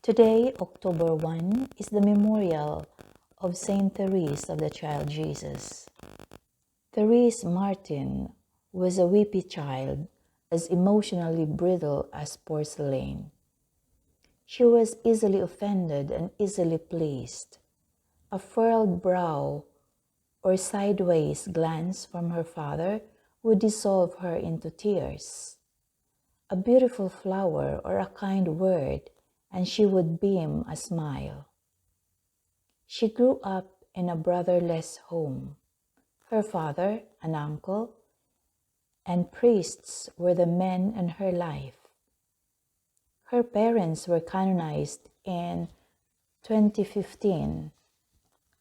Today, October 1, is the memorial of Saint Therese of the Child Jesus. Therese Martin was a weepy child, as emotionally brittle as porcelain. She was easily offended and easily pleased. A furrowed brow or sideways glance from her father would dissolve her into tears. A beautiful flower or a kind word, and she would beam a smile. She grew up in a brotherless home. Her father, an uncle, and priests were the men in her life. Her parents were canonized in 2015,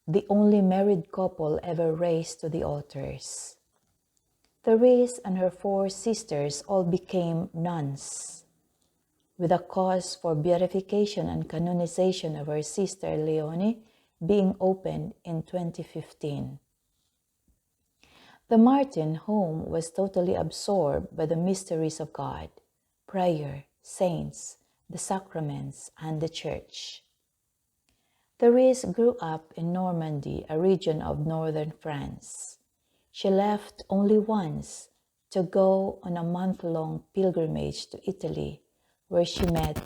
the only married couple ever raised to the altars. Therese and her 4 sisters all became nuns, with a cause for beatification and canonization of her sister Leonie being opened in 2015. The Martin home was totally absorbed by the mysteries of God, prayer, saints, the sacraments, and the church. Therese grew up in Normandy, a region of northern France. She left only once to go on a month-long pilgrimage to Italy, where she met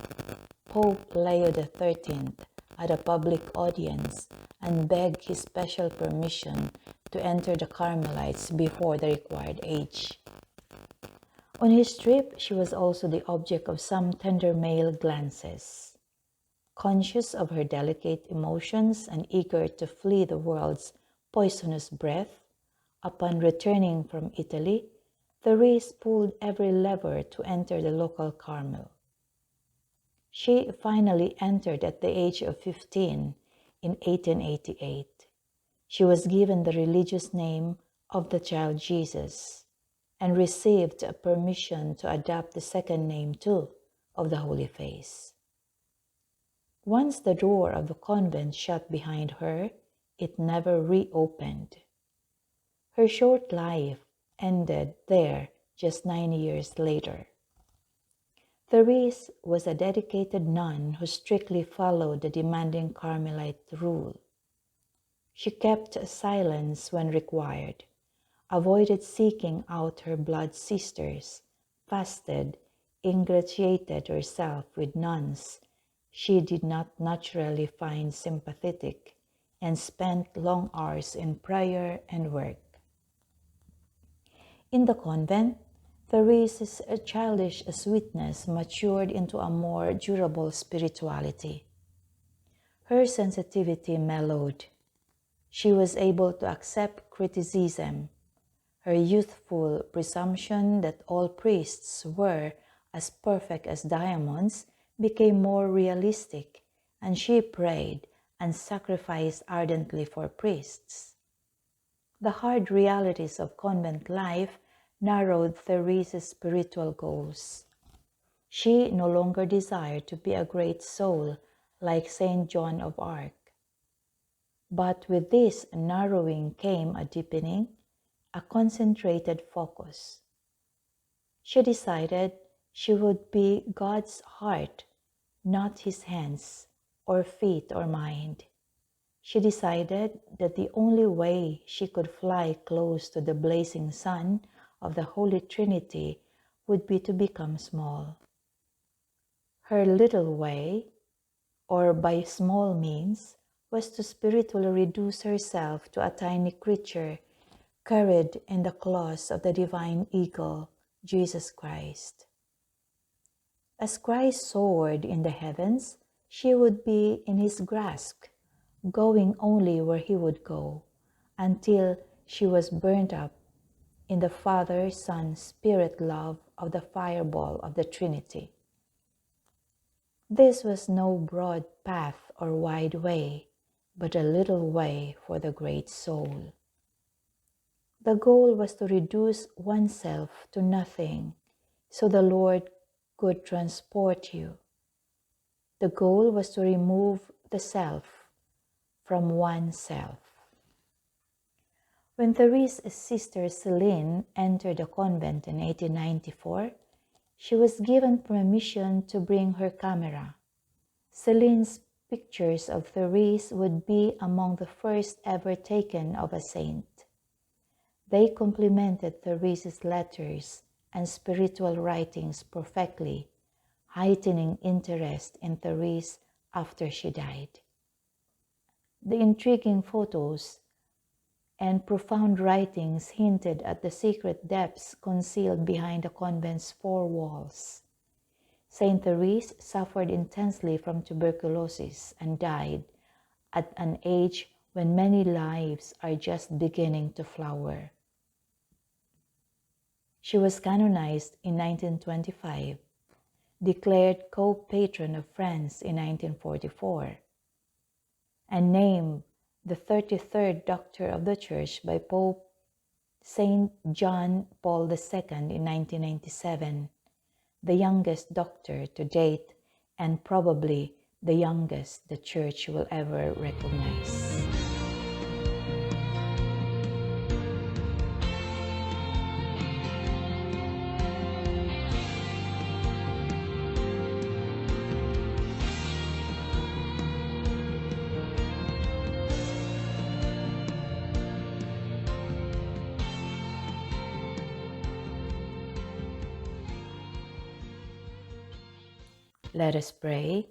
Pope Leo XIII at a public audience and begged his special permission to enter the Carmelites before the required age. On his trip, she was also the object of some tender male glances. Conscious of her delicate emotions and eager to flee the world's poisonous breath, upon returning from Italy, Therese pulled every lever to enter the local Carmel. She finally entered at the age of 15 in 1888. She was given the religious name of the Child Jesus and received a permission to adopt the second name too, of the Holy Face. Once the door of the convent shut behind her, it never reopened. Her short life ended there just 9 years later. Therese was a dedicated nun who strictly followed the demanding Carmelite rule. She kept silence when required, avoided seeking out her blood sisters, fasted, ingratiated herself with nuns she did not naturally find sympathetic, and spent long hours in prayer and work. In the convent, Therese's childish sweetness matured into a more durable spirituality. Her sensitivity mellowed. She was able to accept criticism. Her youthful presumption that all priests were as perfect as diamonds became more realistic, and she prayed and sacrificed ardently for priests. The hard realities of convent life narrowed Therese's spiritual goals. She no longer desired to be a great soul like Saint John of Arc. But with this narrowing came a deepening, a concentrated focus. She decided she would be God's heart, not his hands or feet or mind. She decided that the only way she could fly close to the blazing sun of the Holy Trinity would be to become small. Her little way, or by small means, was to spiritually reduce herself to a tiny creature carried in the claws of the divine eagle, Jesus Christ. As Christ soared in the heavens, she would be in his grasp, going only where he would go, until she was burnt up in the Father, Son, Spirit love of the fireball of the Trinity. This was no broad path or wide way, but a little way for the great soul. The goal was to reduce oneself to nothing, so the Lord could transport you. The goal was to remove the self from oneself. When Therese's sister Céline entered the convent in 1894, she was given permission to bring her camera. Celine's pictures of Therese would be among the first ever taken of a saint. They complemented Therese's letters and spiritual writings perfectly, heightening interest in Therese after she died. The intriguing photos and profound writings hinted at the secret depths concealed behind the convent's four walls. Saint Therese suffered intensely from tuberculosis and died at an age when many lives are just beginning to flower. She was canonized in 1925, declared co-patron of France in 1944, and named the 33rd Doctor of the Church by Pope Saint John Paul II in 1997, the youngest doctor to date and probably the youngest the Church will ever recognize. Let us pray.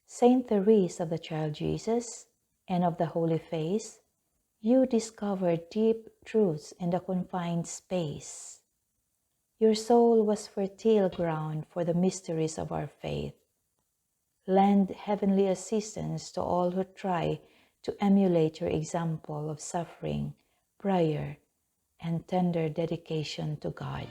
Saint Therese of the Child Jesus and of the Holy Face, you discovered deep truths in the confined space. Your soul was fertile ground for the mysteries of our faith. Lend heavenly assistance to all who try to emulate your example of suffering, prayer, and tender dedication to God.